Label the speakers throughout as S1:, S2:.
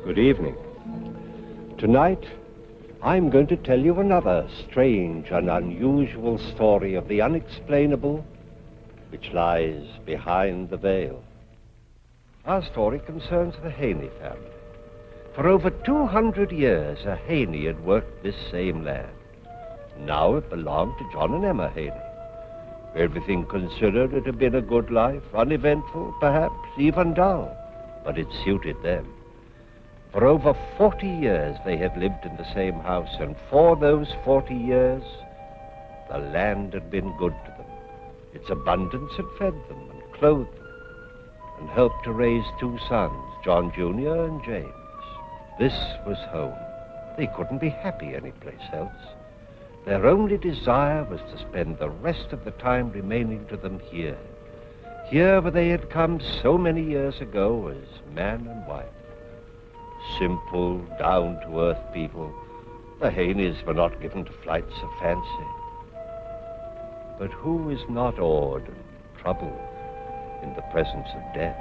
S1: Good evening. Tonight, I'm going to tell you another strange and unusual story of the unexplainable which lies behind the veil. Our story concerns the Haney family. For over 200 years, a Haney had worked this same land. Now it belonged to John and Emma Haney. Everything considered, it had been a good life, uneventful, perhaps even dull, but it suited them. For over 40 years they had lived in the same house, and for those 40 years, the land had been good to them. Its abundance had fed them and clothed them, and helped to raise two sons, John Jr. and James. This was home. They couldn't be happy anyplace else. Their only desire was to spend the rest of the time remaining to them here. Here where they had come so many years ago as man and wife. Simple, down-to-earth people. The Haneys were not given to flights of fancy. But who is not awed and troubled in the presence of death?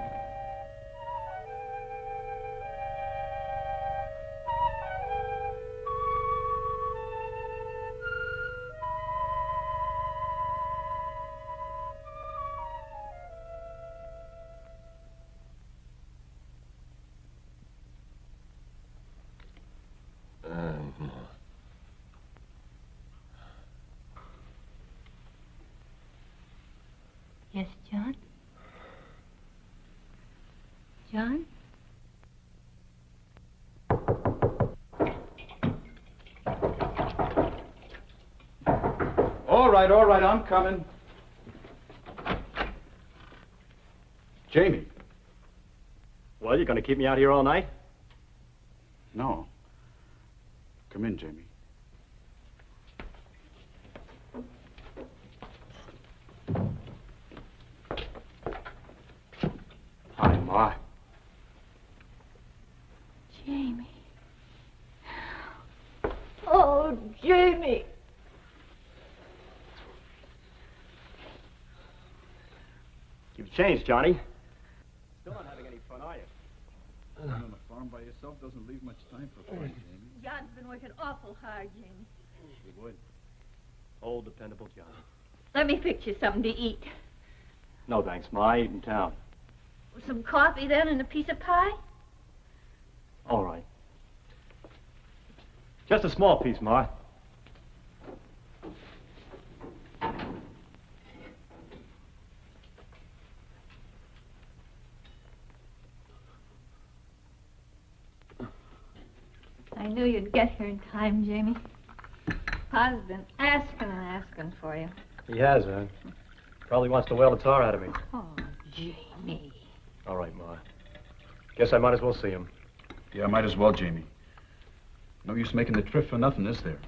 S2: Yes, John? John?
S3: All right, I'm coming. Jamie.
S4: Well, you're going to keep me out here all night?
S3: No. Come in, Jamie.
S4: Hi, Ma.
S2: Jamie. Oh, Jamie.
S4: You've changed, Johnny. Still not having any fun, are you?
S3: Being on a farm by yourself doesn't leave much time for fun, Jamie.
S2: John's been working awful hard, Jamie.
S4: He would. Old, dependable Johnny.
S2: Let me fix you something to eat.
S4: No, thanks, Ma. I eat in town.
S2: Some coffee, then, and a piece of pie?
S4: All right. Just a small piece, Ma.
S2: I knew you'd get here in time, Jamie. Pa's been asking and asking for you.
S4: He has, huh? Probably wants to whale the tar out of me.
S2: Oh, Jamie.
S4: All right, Ma. Guess I might as well see him.
S3: Yeah, might as well, Jamie. No use making the trip for nothing, is there?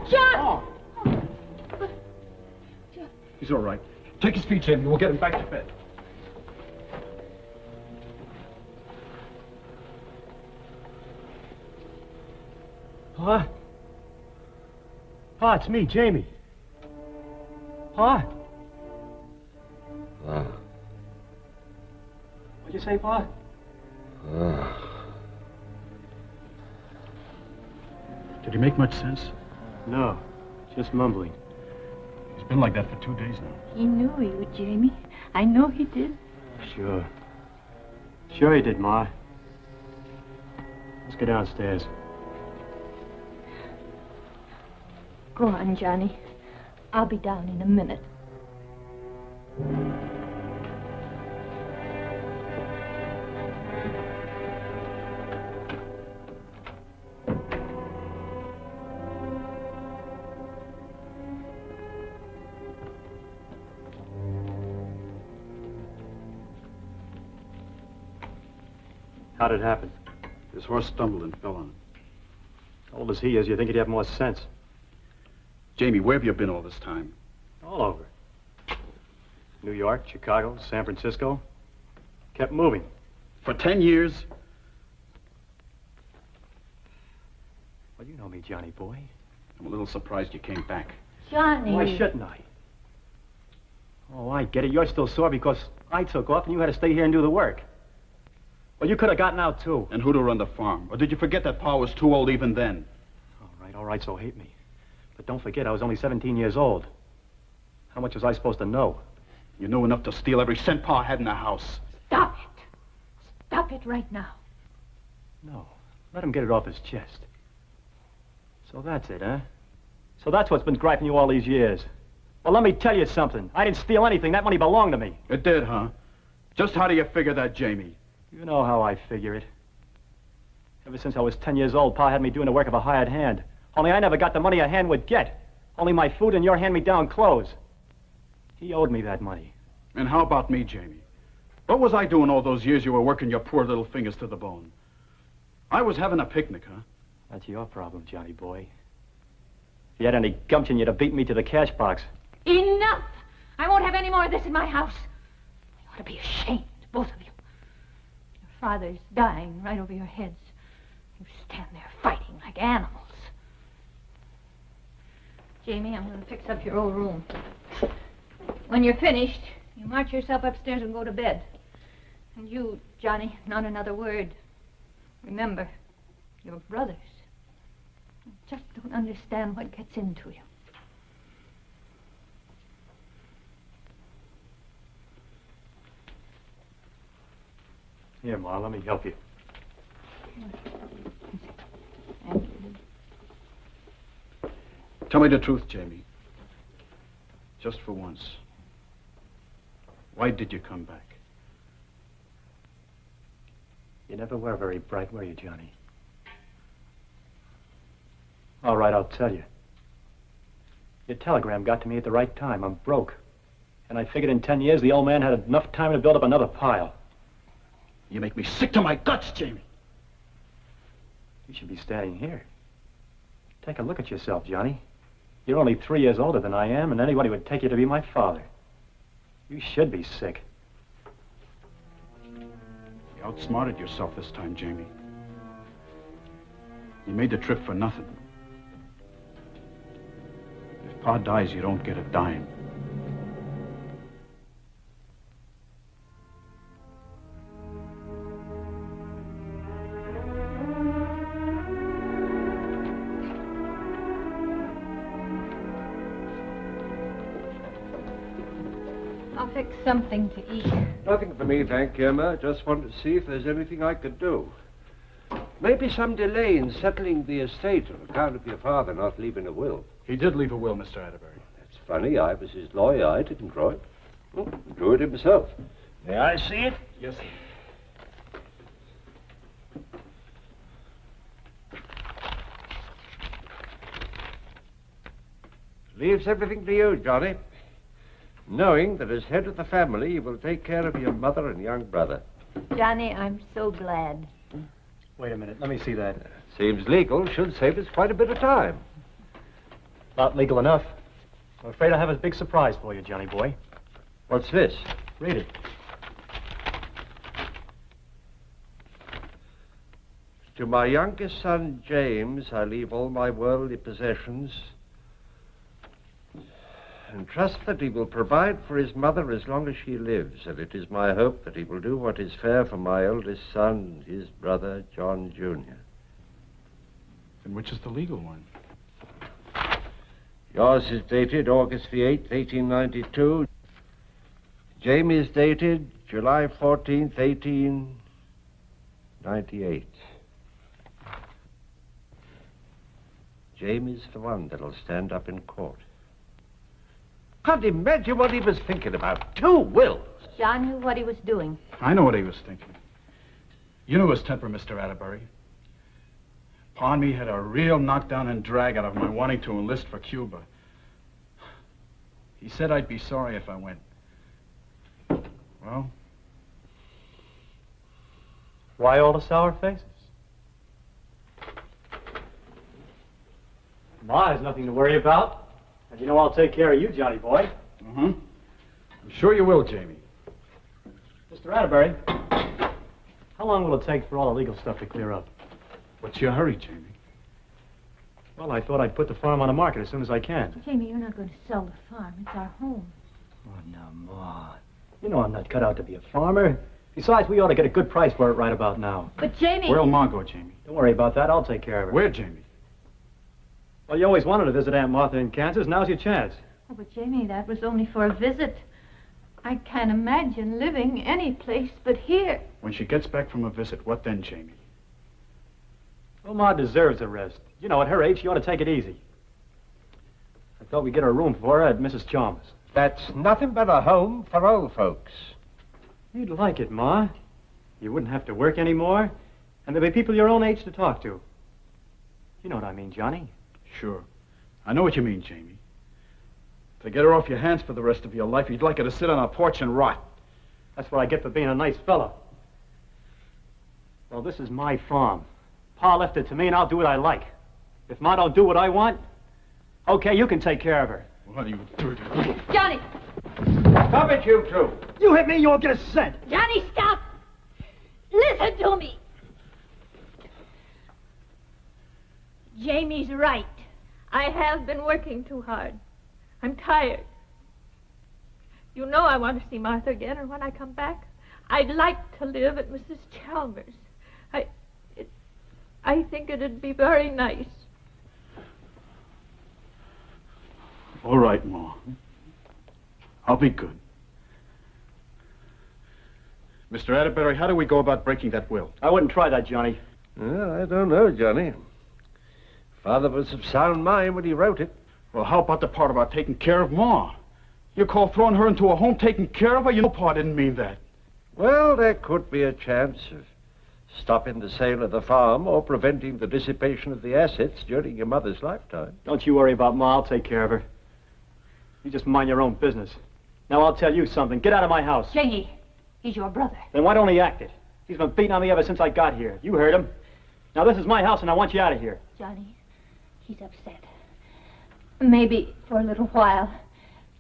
S2: John!
S3: He's all right. Take his feet, Jamie. We'll get him back to bed.
S4: Pa? Pa, it's me, Jamie. Pa? What'd you say, Pa?
S3: Did he make much sense?
S4: No, just mumbling.
S3: He's been like that for 2 days now.
S2: He knew he would, Jamie. I know he did.
S4: Sure. Sure he did, Ma. Let's go downstairs.
S2: Go on, Johnny. I'll be down in a minute.
S4: How did it happen?
S3: His horse stumbled and fell on him.
S4: How old as he is, you think he'd have more sense.
S3: Jamie, where have you been all this time?
S4: All over. New York, Chicago, San Francisco. Kept moving.
S3: For 10 years?
S4: Well, you know me, Johnny boy.
S3: I'm a little surprised you came back.
S2: Johnny.
S4: Why shouldn't I? Oh, I get it. You're still sore because I took off and you had to stay here and do the work. Well, you could have gotten out, too.
S3: And who to run the farm? Or did you forget that Pa was too old even then?
S4: All right, so hate me. But don't forget, I was only 17 years old. How much was I supposed to know?
S3: You knew enough to steal every cent Pa had in the house.
S2: Stop it. Stop it right now.
S4: No, let him get it off his chest. So that's it, huh? So that's what's been griping you all these years. Well, let me tell you something. I didn't steal anything. That money belonged to me.
S3: It did, huh? Just how do you figure that, Jamie?
S4: You know how I figure it. Ever since I was 10 years old, Pa had me doing the work of a hired hand. Only I never got the money a hand would get. Only my food and your hand-me-down clothes. He owed me that money.
S3: And how about me, Jamie? What was I doing all those years you were working your poor little fingers to the bone? I was having a picnic, huh?
S4: That's your problem, Johnny boy. If you had any gumption, you'd have beaten me to the cash box.
S2: Enough! I won't have any more of this in my house. You ought to be ashamed, both of you. Your father's dying right over your heads. You stand there fighting like animals. Jamie, I'm going to fix up your old room. When you're finished, you march yourself upstairs and go to bed. And you, Johnny, not another word. Remember, you're brothers. You just don't understand what gets into you.
S4: Here, Ma, let me help you.
S2: Thank you.
S3: Tell me the truth, Jamie. Just for once. Why did you come back?
S4: You never were very bright, were you, Johnny? All right, I'll tell you. Your telegram got to me at the right time. I'm broke. And I figured in 10 years the old man had enough time to build up another pile.
S3: You make me sick to my guts, Jamie.
S4: You should be standing here. Take a look at yourself, Johnny. You're only 3 years older than I am, and anybody would take you to be my father. You should be sick.
S3: You outsmarted yourself this time, Jamie. You made the trip for nothing. If Pa dies, you don't get a dime.
S2: I'll fix something to eat.
S1: Nothing for me, thank you, Emma. Just wanted to see if there's anything I could do. Maybe some delay in settling the estate on account of your father not leaving a will.
S3: He did leave a will, Mr. Atterbury.
S1: That's funny. I was his lawyer. I didn't draw it. Oh, he drew it himself. May I see it?
S3: Yes, sir.
S1: Leaves everything to you, Johnny. Knowing that as head of the family, you will take care of your mother and young brother.
S2: Johnny, I'm so glad.
S4: Wait a minute. Let me see that.
S1: Seems legal. Should save us quite a bit of time.
S4: Not legal enough. I'm afraid I have a big surprise for you, Johnny boy.
S1: What's this?
S4: Read it.
S1: To my youngest son, James, I leave all my worldly possessions and trust that he will provide for his mother as long as she lives, and it is my hope that he will do what is fair for my eldest son, his brother, John Jr.
S3: And which is the legal one?
S1: Yours is dated August the 8th, 1892. Jamie's dated July 14th, 1898. Jamie's the one that'll stand up in court. Can't imagine what he was thinking about. 2 wills.
S2: John knew what he was doing.
S3: I know what he was thinking. You knew his temper, Mr. Atterbury. Pa and me had a real knockdown and drag out of my wanting to enlist for Cuba. He said I'd be sorry if I went. Well,
S4: Why all the sour faces? Ma has nothing to worry about. And you know I'll take care of you, Johnny boy.
S3: I'm sure you will, Jamie.
S4: Mr. Atterbury, how long will it take for all the legal stuff to clear up?
S3: What's your hurry, Jamie?
S4: Well, I thought I'd put the farm on the market as soon as I can.
S2: Jamie, you're not going to sell the farm. It's our home.
S4: Oh, now, Ma. You know I'm not cut out to be a farmer. Besides, we ought to get a good price for it right about now.
S2: But Jamie...
S3: Where'll Ma go, Jamie?
S4: Don't worry about that. I'll take care of her.
S3: Where, Jamie?
S4: Well, you always wanted to visit Aunt Martha in Kansas. Now's your chance.
S2: Oh, but Jamie, that was only for a visit. I can't imagine living any place but here.
S3: When she gets back from a visit, what then, Jamie?
S4: Well, Ma deserves a rest. You know, at her age, she ought to take it easy. I thought we'd get her a room for her at Mrs. Chalmers.
S1: That's nothing but a home for old folks.
S4: You'd like it, Ma. You wouldn't have to work anymore, and there'd be people your own age to talk to. You know what I mean, Johnny.
S3: Sure. I know what you mean, Jamie. To get her off your hands for the rest of your life, you'd like her to sit on a porch and rot.
S4: That's what I get for being a nice fella. Well, this is my farm. Pa left it to me, and I'll do what I like. If Ma don't do what I want, okay, you can take care of her.
S3: What are you doing?
S2: Johnny!
S1: Stop it, you two.
S4: You hit me, you won't get a cent.
S2: Johnny, stop! Listen to me! Jamie's right. I have been working too hard. I'm tired. You know I want to see Martha again, and when I come back, I'd like to live at Mrs. Chalmers. I think it'd be very nice.
S3: All right, Ma. I'll be good. Mr. Atterbury, how do we go about breaking that will?
S4: I wouldn't try that, Johnny.
S1: Well, I don't know, Johnny. Father was of sound mind when he wrote it.
S3: Well, how about the part about taking care of Ma? You call throwing her into a home taking care of her? You know Pa didn't mean that.
S1: Well, there could be a chance of stopping the sale of the farm or preventing the dissipation of the assets during your mother's lifetime.
S4: Don't you worry about Ma. I'll take care of her. You just mind your own business. Now, I'll tell you something. Get out of my house.
S2: Jamie, he's your brother.
S4: Then why don't he act it? He's been beating on me ever since I got here. You heard him. Now, this is my house, and I want you out of here.
S2: Johnny, he's upset. Maybe for a little while,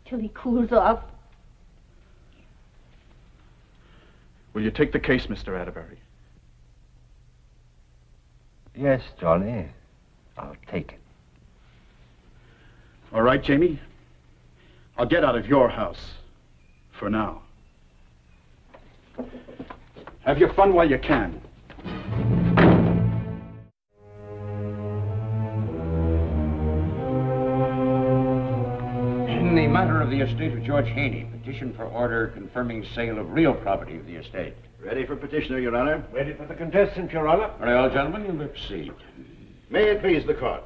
S2: till he cools off.
S3: Will you take the case, Mr. Atterbury?
S1: Yes, Johnny. I'll take it.
S3: All right, Jamie. I'll get out of your house. For now. Have your fun while you can.
S5: In the matter of the estate of George Haney, petition for order confirming sale of real property of the estate.
S6: Ready for petitioner, Your Honor.
S1: Ready for the contestant, Your Honor.
S5: Very well, gentlemen, you may proceed.
S6: May it please the court.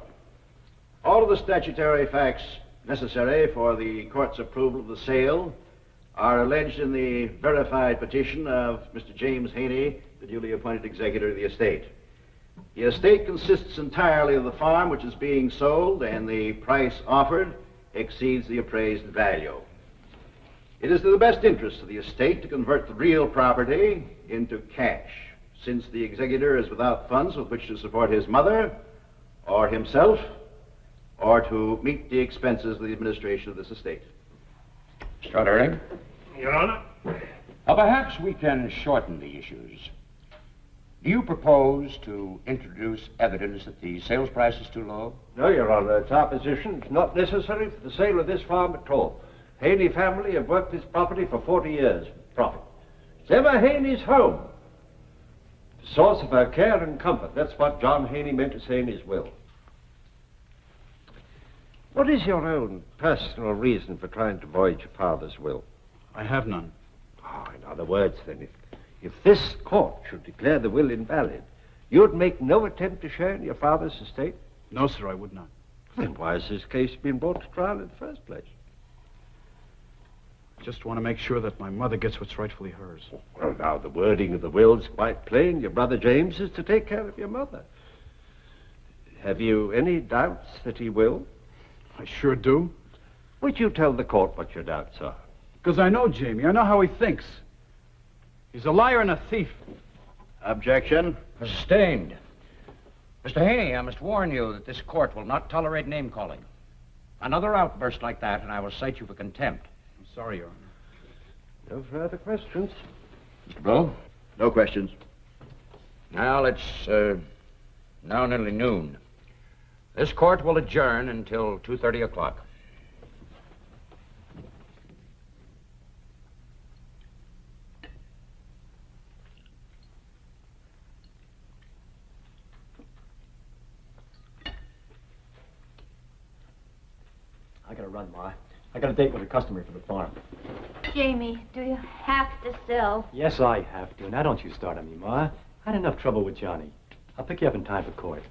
S6: All of the statutory facts necessary for the court's approval of the sale are alleged in the verified petition of Mr. James Haney, the duly appointed executor of the estate. The estate consists entirely of the farm which is being sold, and the price offered exceeds the appraised value. It is to the best interest of the estate to convert the real property into cash, since the executor is without funds with which to support his mother, or himself, or to meet the expenses of the administration of this estate.
S5: Mr. Atterbury?
S1: Your Honor.
S5: Perhaps we can shorten the issues. Do you propose to introduce evidence that the sales price is too low?
S1: No, Your Honor. It's our position. It's not necessary for the sale of this farm at all. Haney family have worked this property for 40 years. Profit. It's ever Haney's home. The source of her care and comfort. That's what John Haney meant to say in his will. What is your own personal reason for trying to void your father's will?
S3: I have none.
S1: Oh, in other words, then, if this court should declare the will invalid, you'd make no attempt to share in your father's estate?
S3: No, sir, I would not.
S1: Then why has this case been brought to trial in the first place?
S3: Just want to make sure that my mother gets what's rightfully hers.
S1: Well, now, the wording of the will's quite plain. Your brother James is to take care of your mother. Have you any doubts that he will?
S3: I sure do.
S1: Would you tell the court what your doubts are?
S3: Because I know Jamie. I know how he thinks. He's a liar and a thief.
S6: Objection.
S5: Sustained. Mr. Haney, I must warn you that this court will not tolerate name-calling. Another outburst like that, and I will cite you for contempt.
S3: I'm sorry, Your Honor.
S1: No further questions.
S5: Mr. Blow?
S6: No questions.
S5: Now, it's now nearly noon. This court will adjourn until 2:30 o'clock.
S4: I gotta run, Ma. I got a date with a customer for the farm.
S2: Jamie, do you have to sell?
S4: Yes, I have to. Now don't you start on me, Ma. I had enough trouble with Johnny. I'll pick you up in time for court.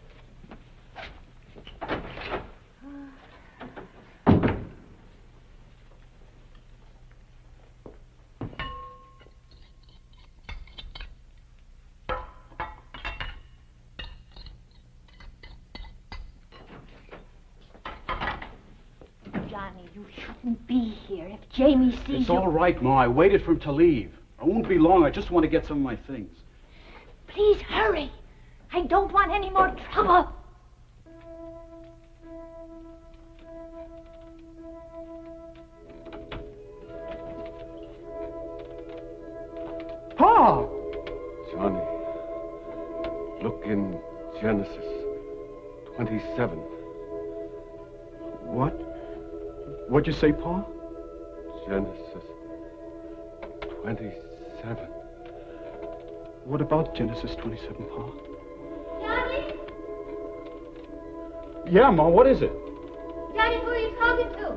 S2: Johnny, you shouldn't be here. If Jamie sees
S3: It's
S2: you...
S3: all right, Ma. I waited for him to leave. I won't be long. I just want to get some of my things.
S2: Please hurry. I don't want any more trouble.
S3: Pa!
S1: Johnny, look in Genesis 27.
S3: What? What'd you say, Pa?
S1: Genesis 27.
S3: What about Genesis 27, Pa?
S2: Johnny?
S3: Yeah, Ma, what is it?
S2: Johnny, who are you talking to?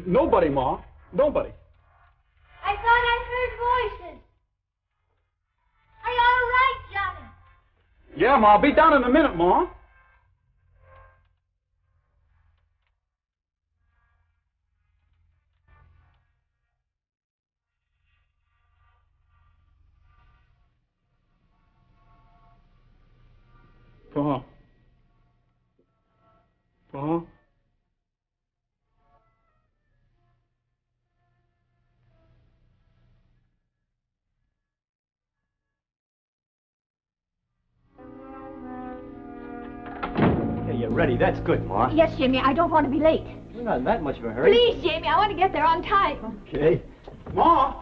S3: Nobody, Ma. Nobody.
S2: I thought I heard voices. Are you all right, Johnny?
S3: Yeah, Ma, I'll be down in a minute, Ma. Pa. Pa.
S4: Okay, you're ready. That's good, Ma.
S2: Yes, Jamie, I don't want to be late.
S4: You're not in that much of a hurry.
S2: Please, Jamie, I want to get there on time.
S4: Okay.
S3: Ma!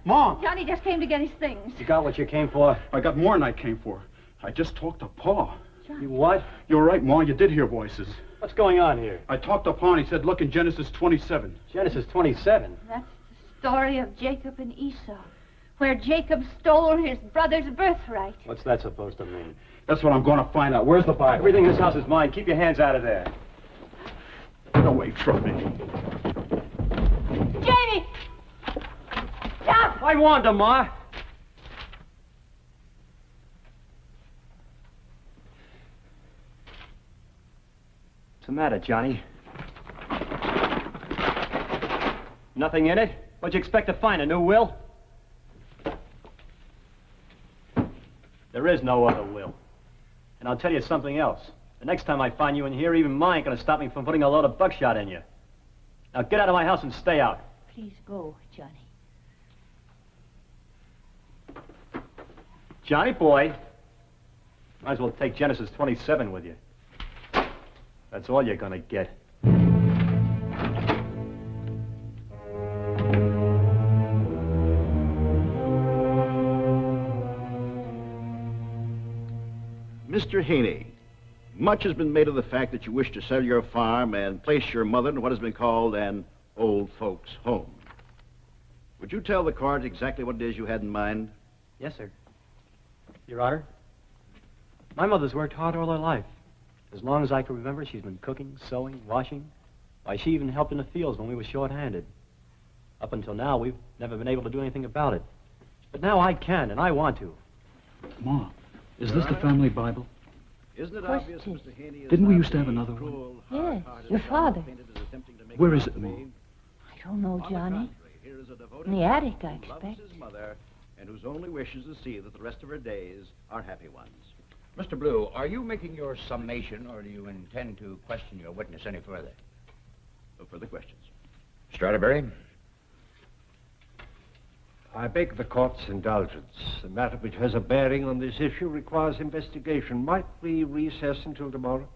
S3: Ma!
S2: Johnny just came to get his things.
S4: You got what you came for?
S3: I got more than I came for. I just talked to Pa.
S4: You what?
S3: You're right, Ma. You did hear voices.
S4: What's going on here?
S3: I talked to Pa and he said, look in Genesis 27.
S4: Genesis 27.
S2: That's the story of Jacob and Esau, where Jacob stole his brother's birthright.
S4: What's that supposed to mean?
S3: That's what I'm going to find out. Where's the Bible?
S4: Everything in this house is mine. Keep your hands out of there.
S3: Get away from me.
S2: Jamie! Stop!
S4: I warned him, Ma. What's the matter, Johnny? Nothing in it? What'd you expect to find, a new will? There is no other will. And I'll tell you something else. The next time I find you in here, even mine ain't gonna stop me from putting a load of buckshot in you. Now get out of my house and stay out.
S2: Please go, Johnny.
S4: Johnny boy, might as well take Genesis 27 with you. That's all you're gonna get.
S6: Mr. Haney, much has been made of the fact that you wish to sell your farm and place your mother in what has been called an old folks' home. Would you tell the court exactly what it is you had in mind?
S4: Yes, sir. Your Honor, my mother's worked hard all her life. As long as I can remember, she's been cooking, sewing, washing. Why, she even helped in the fields when we were short-handed. Up until now, we've never been able to do anything about it. But now I can, and I want to.
S3: Ma, is this the family Bible?
S6: Isn't it
S2: course
S6: obvious
S2: it is.
S6: Mr. Haney is
S3: Didn't we
S6: not
S3: used to have
S6: the
S3: another
S6: cruel,
S2: Yes,
S6: hard-hearted
S2: your father.
S6: painted as attempting to make
S3: Where
S6: you
S3: is it, Ma?
S6: believe?
S2: I don't know,
S6: On the
S2: Johnny.
S6: contrary, here is a devoted
S2: In the
S6: man
S2: attic, I
S6: who loves
S2: expect.
S6: his mother and whose only wish is to see that the rest of her days are happy ones.
S5: Mr. Blue, are you making your summation, or do you intend to question your witness any further?
S6: No further questions.
S5: Mr. Atterbury?
S1: I beg the court's indulgence. The matter which has a bearing on this issue requires investigation. Might we recess until tomorrow?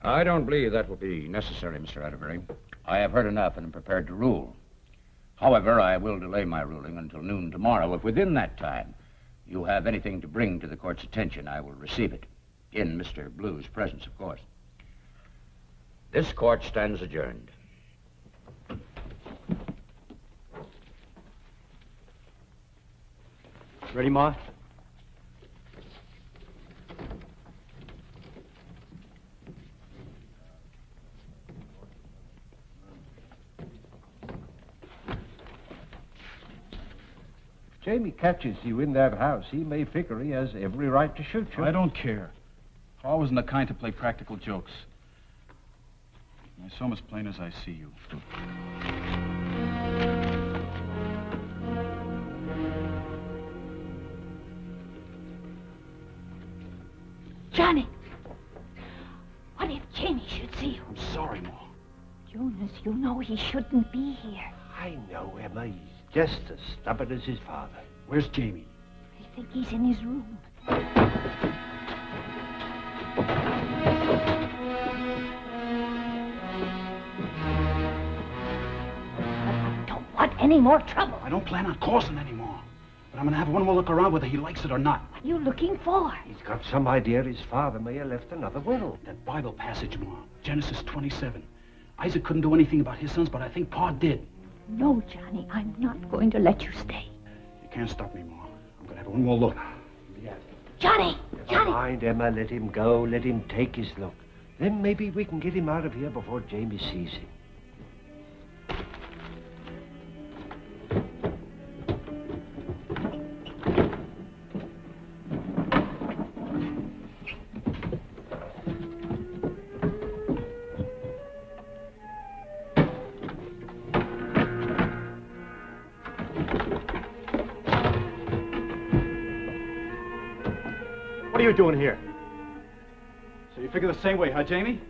S5: I don't believe that will be necessary, Mr. Atterbury. I have heard enough and am prepared to rule. However, I will delay my ruling until noon tomorrow if within that time you have anything to bring to the court's attention, I will receive it. In Mr. Blue's presence, of course. This court stands adjourned.
S4: Ready, Ma?
S1: Jamie catches you in that house, he may figure he has every right to shoot you.
S3: I don't care. Pa wasn't the kind to play practical jokes. I saw him as plain as I see you.
S2: Johnny! What if Jamie should see you?
S3: I'm sorry, Ma.
S2: Jonas, you know he shouldn't be here.
S1: I know, Emma. He's just as stubborn as his father.
S3: Where's Jamie?
S2: I think he's in his room. I don't want any more trouble.
S3: I don't plan on causing any more. But I'm going to have one more look around whether he likes it or not.
S2: What are you looking for?
S1: He's got some idea his father may have left another will.
S3: That Bible passage, Ma. Genesis 27. Isaac couldn't do anything about his sons, but I think Pa did.
S2: No, Johnny, I'm not going to let you stay.
S3: You can't stop me, Ma. I'm going to have one more look.
S1: Yeah.
S2: Johnny!
S1: Never
S2: Johnny!
S1: mind, Emma. Let him go. Let him take his look. Then maybe we can get him out of here before Jamie sees him.
S4: What are you doing here?
S3: So you figure the same way, huh, Jamie?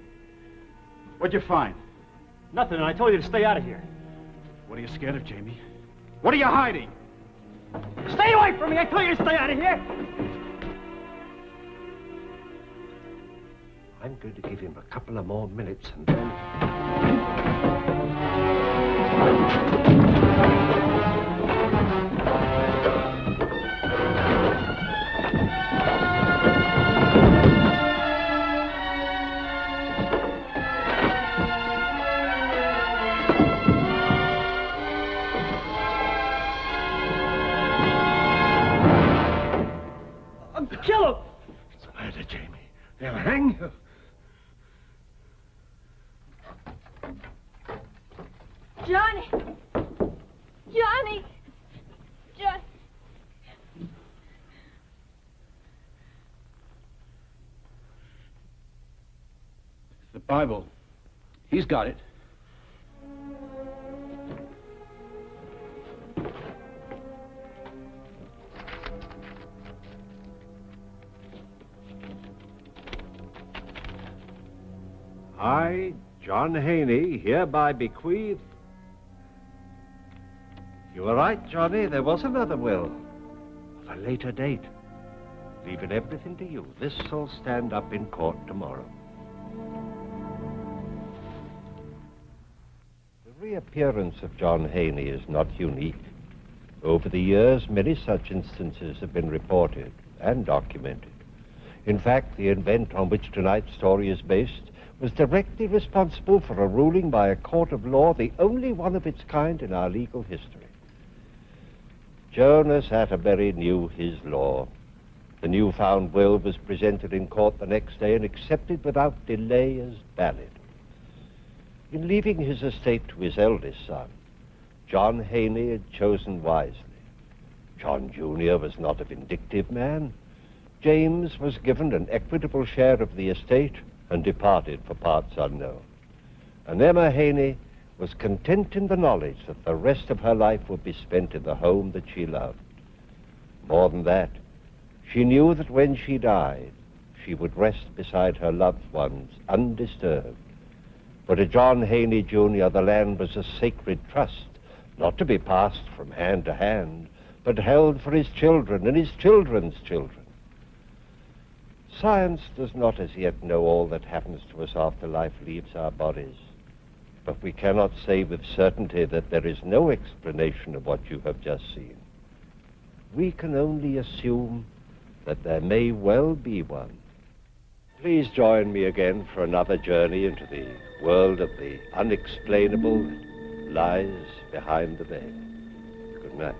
S3: What'd you find?
S4: Nothing, and I told you to stay out of here.
S3: What are you scared of, Jamie? What are you hiding?
S4: Stay away from me! I told you to stay out of here!
S1: I'm going to give him a couple of more minutes and then...
S4: Kill him!
S1: What's the matter, Jamie? They'll hang you.
S2: Johnny! Johnny! Johnny!
S3: The Bible. He's got it.
S1: I, John Haney, hereby bequeath... You were right, Johnny. There was another will. Of a later date. Leaving everything to you. This'll stand up in court tomorrow. The reappearance of John Haney is not unique. Over the years, many such instances have been reported and documented. In fact, the event on which tonight's story is based was directly responsible for a ruling by a court of law, the only one of its kind in our legal history. Jonas Atterbury knew his law. The newfound will was presented in court the next day and accepted without delay as valid. In leaving his estate to his eldest son, John Haney had chosen wisely. John Jr. was not a vindictive man. James was given an equitable share of the estate and departed for parts unknown. And Emma Haney was content in the knowledge that the rest of her life would be spent in the home that she loved. More than that, she knew that when she died, she would rest beside her loved ones, undisturbed. For to John Haney, Jr., the land was a sacred trust, not to be passed from hand to hand, but held for his children and his children's children. Science does not as yet know all that happens to us after life leaves our bodies. But we cannot say with certainty that there is no explanation of what you have just seen. we can only assume that there may well be one. Please join me again for another journey into the world of the unexplainable that lies behind the veil. Good night.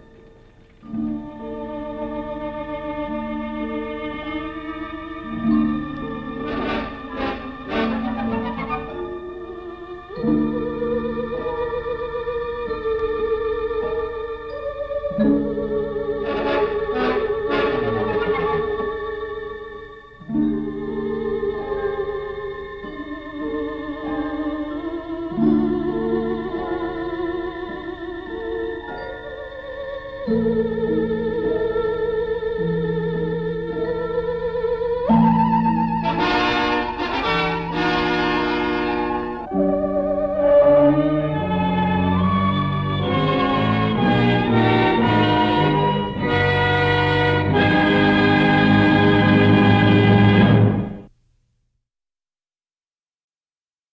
S7: Thank you.